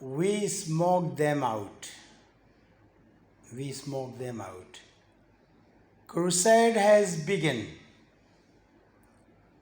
We smoke them out. We smoke them out. Crusade has begun.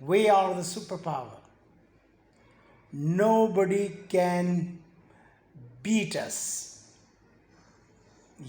We are the superpower. Nobody can beat us.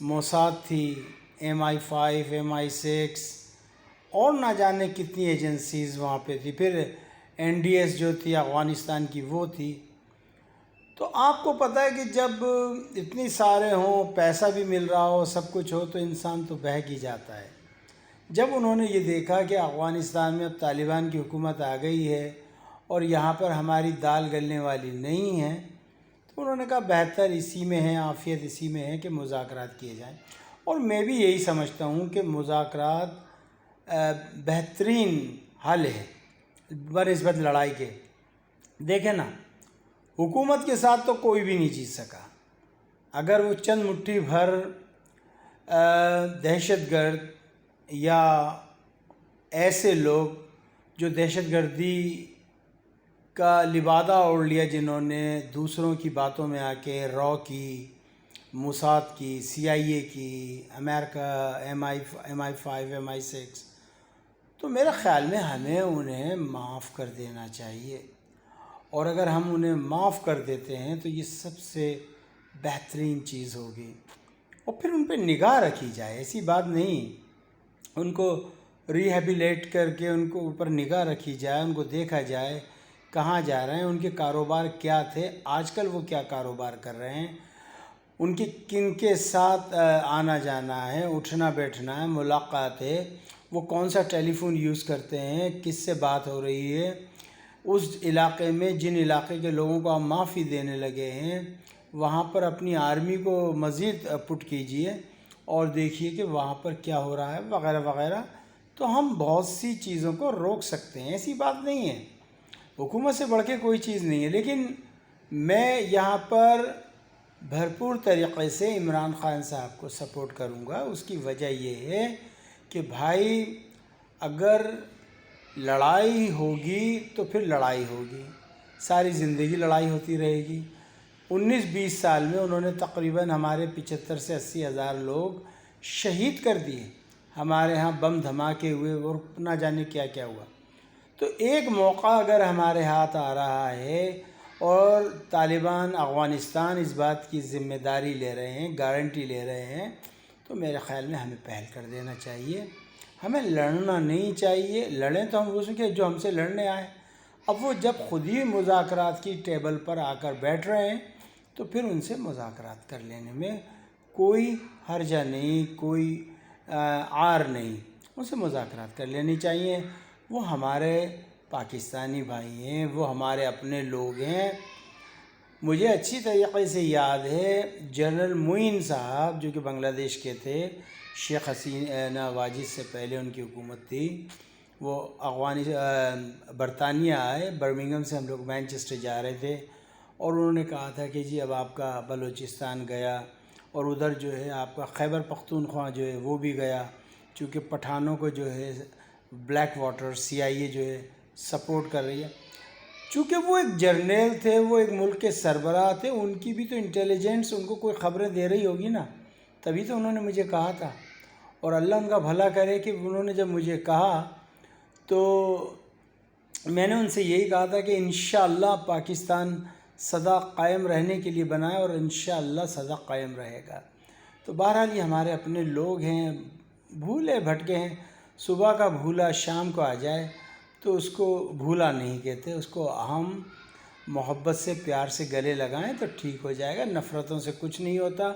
Mossad تھی، MI5 MI6 اور نہ جانے کتنی agencies وہاں پہ تھی، پھر NDS جو تھی افغانستان کی وہ تھی۔ تو آپ کو پتہ ہے کہ جب اتنی سارے ہوں، پیسہ بھی مل رہا ہو، سب کچھ ہو، تو انسان تو بہک ہی جاتا ہے۔ جب انہوں نے یہ دیکھا کہ افغانستان میں اب طالبان کی حکومت آ گئی ہے اور یہاں پر ہماری دال گلنے والی نہیں ہے، تو انہوں نے کہا بہتر اسی میں ہے، عافیت اسی میں ہے کہ مذاکرات کیے جائیں۔ اور میں بھی یہی سمجھتا ہوں کہ مذاکرات بہترین حل ہے بنسبت لڑائی کے۔ دیکھیں نا، حکومت کے ساتھ تو کوئی بھی نہیں جیت سکا۔ اگر وہ چند مٹھی بھر دہشت گرد یا ایسے لوگ جو دہشت گردی کا لبادہ اوڑھ لیا، جنہوں نے دوسروں کی باتوں میں آ کے را کی، موساد کی، CIA کی، امریکہ MI5 MI6، تو میرے خیال میں ہمیں انہیں معاف کر دینا چاہیے۔ اور اگر ہم انہیں معاف کر دیتے ہیں تو یہ سب سے بہترین چیز ہوگی، اور پھر ان پہ نگاہ رکھی جائے۔ ایسی بات نہیں، ان کو ریہیبلیٹ کر کے ان کو اوپر نگاہ رکھی جائے، ان کو دیکھا جائے کہاں جا رہے ہیں، ان کے کاروبار کیا تھے، آج کل وہ کیا کاروبار کر رہے ہیں، ان کی کن کے ساتھ آنا جانا ہے، اٹھنا بیٹھنا ہے، ملاقات ہے، وہ کون سا ٹیلی فون یوز کرتے ہیں، کس سے بات ہو رہی ہے۔ اس علاقے میں جن علاقے کے لوگوں کو آپ معافی دینے لگے ہیں، وہاں پر اپنی آرمی کو مزید پٹ کیجئے اور دیکھیے کہ وہاں پر کیا ہو رہا ہے وغیرہ وغیرہ۔ تو ہم بہت سی چیزوں کو روک سکتے ہیں، ایسی بات نہیں ہے، حکومت سے بڑھ کے کوئی چیز نہیں ہے۔ لیکن میں یہاں پر بھرپور طریقے سے عمران خان صاحب کو سپورٹ کروں گا۔ اس کی وجہ یہ ہے کہ بھائی اگر لڑائی ہوگی تو پھر لڑائی ہوگی، ساری زندگی لڑائی ہوتی رہے گی۔ 19-20 سال میں انہوں نے تقریباً ہمارے 75 سے 80 ہزار لوگ شہید کر دیے، ہمارے ہاں بم دھماکے ہوئے اور نہ جانے کیا کیا ہوا۔ تو ایک موقع اگر ہمارے ہاتھ آ رہا ہے اور طالبان افغانستان اس بات کی ذمہ داری لے رہے ہیں، گارنٹی لے رہے ہیں، تو میرے خیال میں ہمیں پہل کر دینا چاہیے۔ ہمیں لڑنا نہیں چاہیے، لڑیں تو ہم اس کے جو ہم سے لڑنے آئے۔ اب وہ جب خود ہی مذاکرات کی ٹیبل پر آ کر بیٹھ رہے ہیں تو پھر ان سے مذاکرات کر لینے میں کوئی حرجہ نہیں، کوئی عار نہیں، ان سے مذاکرات کر لینی چاہیے۔ وہ ہمارے پاکستانی بھائی ہیں، وہ ہمارے اپنے لوگ ہیں۔ مجھے اچھی طریقے سے یاد ہے جنرل معین صاحب جو کہ بنگلہ دیش کے تھے، شیخ حسینہ واجد سے پہلے ان کی حکومت تھی، وہ برطانیہ آئے، برمنگھم سے ہم لوگ مینچسٹر جا رہے تھے، اور انہوں نے کہا تھا کہ جی اب آپ کا بلوچستان گیا، اور ادھر جو ہے آپ کا خیبر پختونخوا جو ہے وہ بھی گیا، چونکہ پٹھانوں کو جو ہے بلیک واٹر CIA جو ہے سپورٹ کر رہی ہے۔ چونکہ وہ ایک جرنیل تھے، وہ ایک ملک کے سربراہ تھے، ان کی بھی تو انٹیلیجنس ان کو کوئی خبریں دے رہی ہوگی نا، تبھی تو انہوں نے مجھے کہا تھا۔ اور اللہ ان کا بھلا کرے کہ انہوں نے جب مجھے کہا تو میں نے ان سے یہی کہا تھا کہ انشاءاللہ پاکستان سدا قائم رہنے کے لیے بنا ہے، اور انشاءاللہ سدا قائم رہے گا۔ تو بہرحال یہ ہمارے اپنے لوگ ہیں، بھولے بھٹکے ہیں، صبح کا بھولا شام کو آ جائے تو اس کو بھولا نہیں کہتے، اس کو ہم محبت سے پیار سے گلے لگائیں تو ٹھیک ہو جائے گا۔ نفرتوں سے کچھ نہیں ہوتا،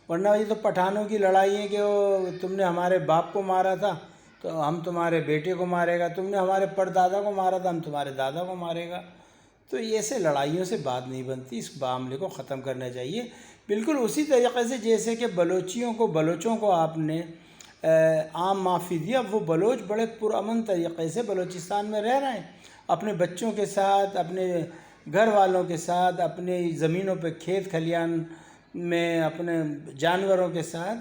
ورنہ یہ تو پٹھانوں کی لڑائی ہے کہ وہ تم نے ہمارے باپ کو مارا تھا تو ہم تمہارے بیٹے کو مارے گا، تم نے ہمارے پردادا کو مارا تھا ہم تمہارے دادا کو مارے گا۔ تو ایسے لڑائیوں سے بات نہیں بنتی، اس معاملے کو ختم کرنا چاہیے۔ بالکل اسی طریقے سے جیسے کہ بلوچوں کو آپ نے عام معافی دیا، اب وہ بلوچ بڑے پرامن طریقے سے بلوچستان میں رہ رہے ہیں، اپنے بچوں کے ساتھ، اپنے گھر والوں کے ساتھ، اپنے زمینوں پہ کھیت کھلیان میں اپنے جانوروں کے ساتھ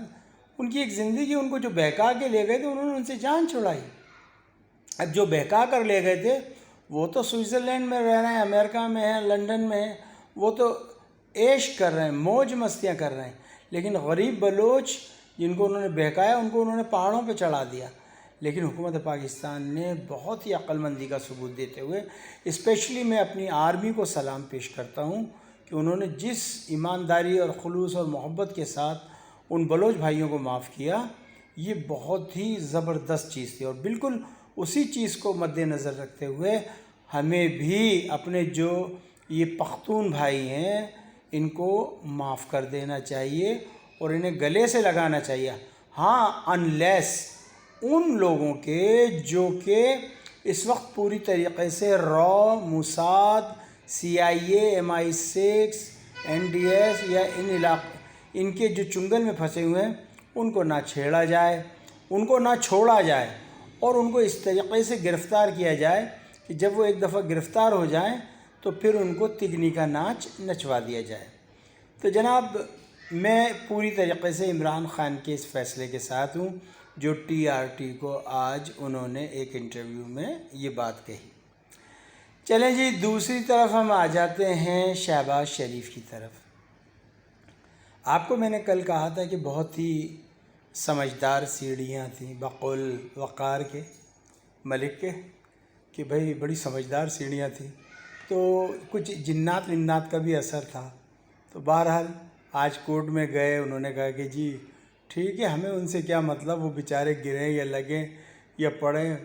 ان کی ایک زندگی، ان کو جو بہکا کے لے گئے تھے انہوں نے ان سے جان چھڑائی۔ اب جو بہکا کر لے گئے تھے وہ تو سوئٹزرلینڈ میں رہ رہے ہیں، امریکہ میں ہیں، لنڈن میں ہیں، وہ تو عیش کر رہے ہیں، موج مستیاں کر رہے ہیں، لیکن غریب بلوچ جن کو انہوں نے بہکایا ان کو انہوں نے پہاڑوں پہ چڑھا دیا۔ لیکن حکومت پاکستان نے بہت ہی عقل مندی کا ثبوت دیتے ہوئے، اسپیشلی میں اپنی آرمی کو سلام پیش کرتا ہوں کہ انہوں نے جس ایمانداری اور خلوص اور محبت کے ساتھ ان بلوچ بھائیوں کو معاف کیا، یہ بہت ہی زبردست چیز تھی۔ اور بالکل اسی چیز کو مد نظر رکھتے ہوئے ہمیں بھی اپنے جو یہ پختون بھائی ہیں ان کو معاف کر دینا چاہیے اور انہیں گلے سے لگانا چاہیے، ہاں انلیس ان لوگوں کے جو کہ اس وقت پوری طریقے سے را، موساد، CIA، MI6، NDS یا ان کے جو چنگل میں پھنسے ہوئے ہیں ان کو نہ چھیڑا جائے، ان کو نہ چھوڑا جائے، اور ان کو اس طریقے سے گرفتار کیا جائے کہ جب وہ ایک دفعہ گرفتار ہو جائیں تو پھر ان کو تگنی کا ناچ نچوا دیا جائے۔ تو جناب میں پوری طریقے سے عمران خان کے اس فیصلے کے ساتھ ہوں جو TRT کو آج انہوں نے ایک انٹرویو میں یہ بات کہی۔ چلیں جی، دوسری طرف ہم آ جاتے ہیں شہباز شریف کی طرف۔ آپ کو میں نے کل کہا تھا کہ بہت ہی سمجھدار سیڑھیاں تھیں بقول وقار کے ملک کے، کہ بھائی بڑی سمجھدار سیڑھیاں تھیں، تو کچھ جنات ونات کا بھی اثر تھا۔ تو بہرحال آج کورٹ میں گئے، انہوں نے کہا کہ جی ٹھیک ہے، ہمیں ان سے کیا مطلب، وہ بیچارے گریں یا لگیں یا پڑیں،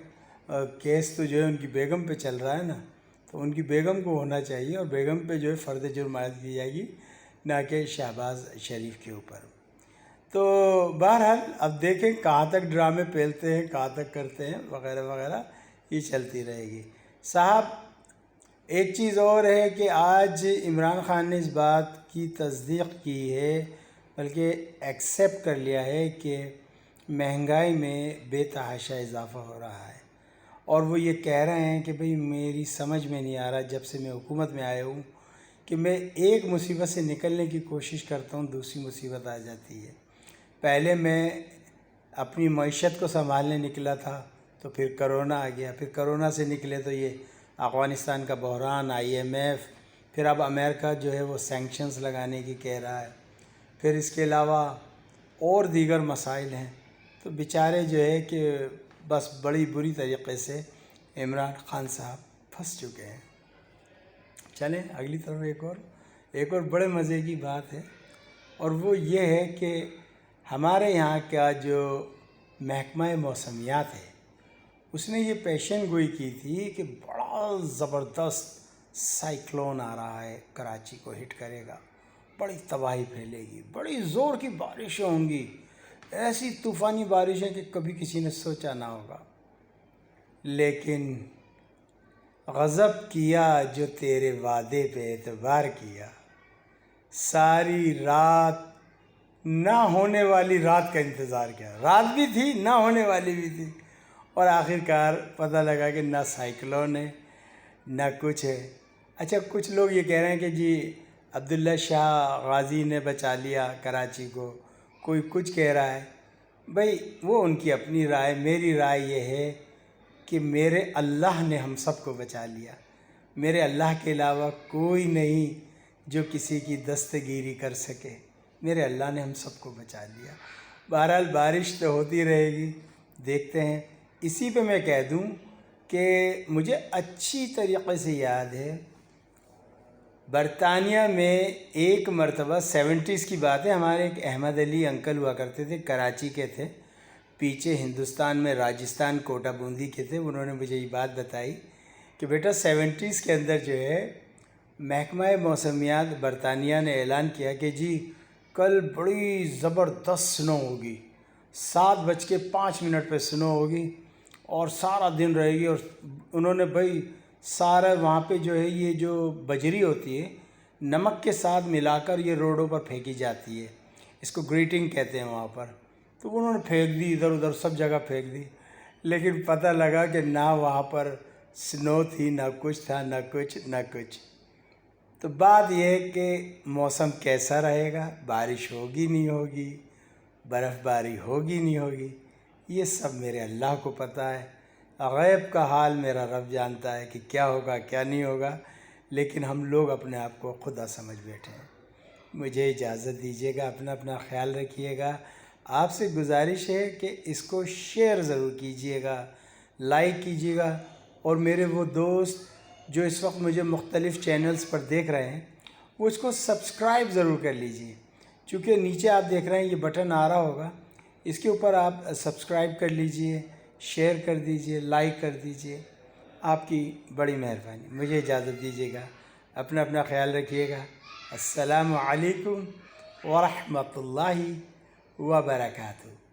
کیس تو جو ہے ان کی بیگم پہ چل رہا ہے نا، تو ان کی بیگم کو ہونا چاہیے اور بیگم پہ جو ہے فرد جرم عائد کی جائے گی، نہ کہ شہباز شریف کے اوپر۔ تو بہرحال اب دیکھیں کہاں تک ڈرامے پھیلتے ہیں، کہاں تک کرتے ہیں وغیرہ وغیرہ، یہ چلتی رہے گی۔ صاحب ایک چیز اور ہے کہ آج عمران خان نے اس بات کی تصدیق کی ہے، بلکہ ایکسیپٹ کر لیا ہے کہ مہنگائی میں بے تحاشا اضافہ ہو رہا ہے، اور وہ یہ کہہ رہے ہیں کہ بھئی میری سمجھ میں نہیں آ رہا جب سے میں حکومت میں آیا ہوں کہ میں ایک مصیبت سے نکلنے کی کوشش کرتا ہوں، دوسری مصیبت آ جاتی ہے۔ پہلے میں اپنی معیشت کو سنبھالنے نکلا تھا تو پھر کرونا آ گیا، پھر کرونا سے نکلے تو یہ افغانستان کا بحران، IMF، پھر اب امریکہ جو ہے وہ سینکشنز لگانے کی کہہ رہا ہے، پھر اس کے علاوہ اور دیگر مسائل ہیں۔ تو بیچارے جو ہے کہ بس بڑی بری طریقے سے عمران خان صاحب پھنس چکے ہیں۔ چلیں اگلی طرف ایک اور بڑے مزے کی بات ہے، اور وہ یہ ہے کہ ہمارے یہاں کا جو محکمہ موسمیات ہے اس نے یہ پیشن گوئی کی تھی کہ بڑا زبردست سائیکلون آ رہا ہے، کراچی کو ہٹ کرے گا، بڑی تباہی پھیلے گی، بڑی زور کی بارشیں ہوں گی، ایسی طوفانی بارشیں کہ کبھی کسی نے سوچا نہ ہوگا۔ لیکن غضب کیا جو تیرے وعدے پہ اعتبار کیا، ساری رات نہ ہونے والی رات کا انتظار کیا، رات بھی تھی نہ ہونے والی بھی تھی، اور آخرکار پتہ لگا کہ نہ سائیکلون ہے نہ کچھ ہے۔ اچھا کچھ لوگ یہ کہہ رہے ہیں کہ جی عبداللہ شاہ غازی نے بچا لیا کراچی کو، کوئی کچھ کہہ رہا ہے، بھئی وہ ان کی اپنی رائے، میری رائے یہ ہے کہ میرے اللہ نے ہم سب کو بچا لیا، میرے اللہ کے علاوہ کوئی نہیں جو کسی کی دستگیری کر سکے، میرے اللہ نے ہم سب کو بچا لیا۔ بہرحال بارش تو ہوتی رہے گی، دیکھتے ہیں۔ اسی پہ میں کہہ دوں کہ مجھے اچھی طریقے سے یاد ہے برطانیہ میں ایک مرتبہ 70s کی بات ہے، ہمارے ایک احمد علی انکل ہوا کرتے تھے، کراچی کے تھے، پیچھے ہندوستان میں راجستھان کوٹا بوندی کے تھے، انہوں نے مجھے یہ بات بتائی کہ بیٹا 70s کے اندر جو ہے محکمہ موسمیات برطانیہ نے اعلان کیا کہ جی کل بڑی زبردست سنو ہوگی، 7:05 پہ سنو ہوگی اور سارا دن رہے گی، اور انہوں نے بھائی سارا وہاں پہ جو ہے یہ جو بجری ہوتی ہے نمک کے ساتھ ملا کر یہ روڈوں پر پھینکی جاتی ہے، اس کو گریٹنگ کہتے ہیں وہاں پر، تو انہوں نے پھینک دی ادھر ادھر سب جگہ پھینک دی، لیکن پتہ لگا کہ نہ وہاں پر سنو تھی، نہ کچھ تھا، نہ کچھ۔ تو بات یہ ہے کہ موسم کیسا رہے گا، بارش ہوگی نہیں ہوگی، برف باری ہوگی نہیں ہوگی، یہ سب میرے اللہ کو پتہ ہے، غیب کا حال میرا رب جانتا ہے کہ کیا ہوگا کیا نہیں ہوگا، لیکن ہم لوگ اپنے آپ کو خدا سمجھ بیٹھے ہیں۔ مجھے اجازت دیجیے گا، اپنا خیال رکھیے گا، آپ سے گزارش ہے کہ اس کو شیئر ضرور کیجیے گا، لائک کیجیے گا، اور میرے وہ دوست جو اس وقت مجھے مختلف چینلز پر دیکھ رہے ہیں وہ اس کو سبسکرائب ضرور کر لیجیے، چونکہ نیچے آپ دیکھ رہے ہیں یہ بٹن آ رہا ہوگا، اس کے اوپر آپ سبسکرائب کر لیجئے، شیئر کر دیجئے، لائک کر دیجئے، آپ کی بڑی مہربانی۔ مجھے اجازت دیجیے گا، اپنا خیال رکھیے گا۔ السلام علیکم ورحمۃ اللہ وبرکاتہ۔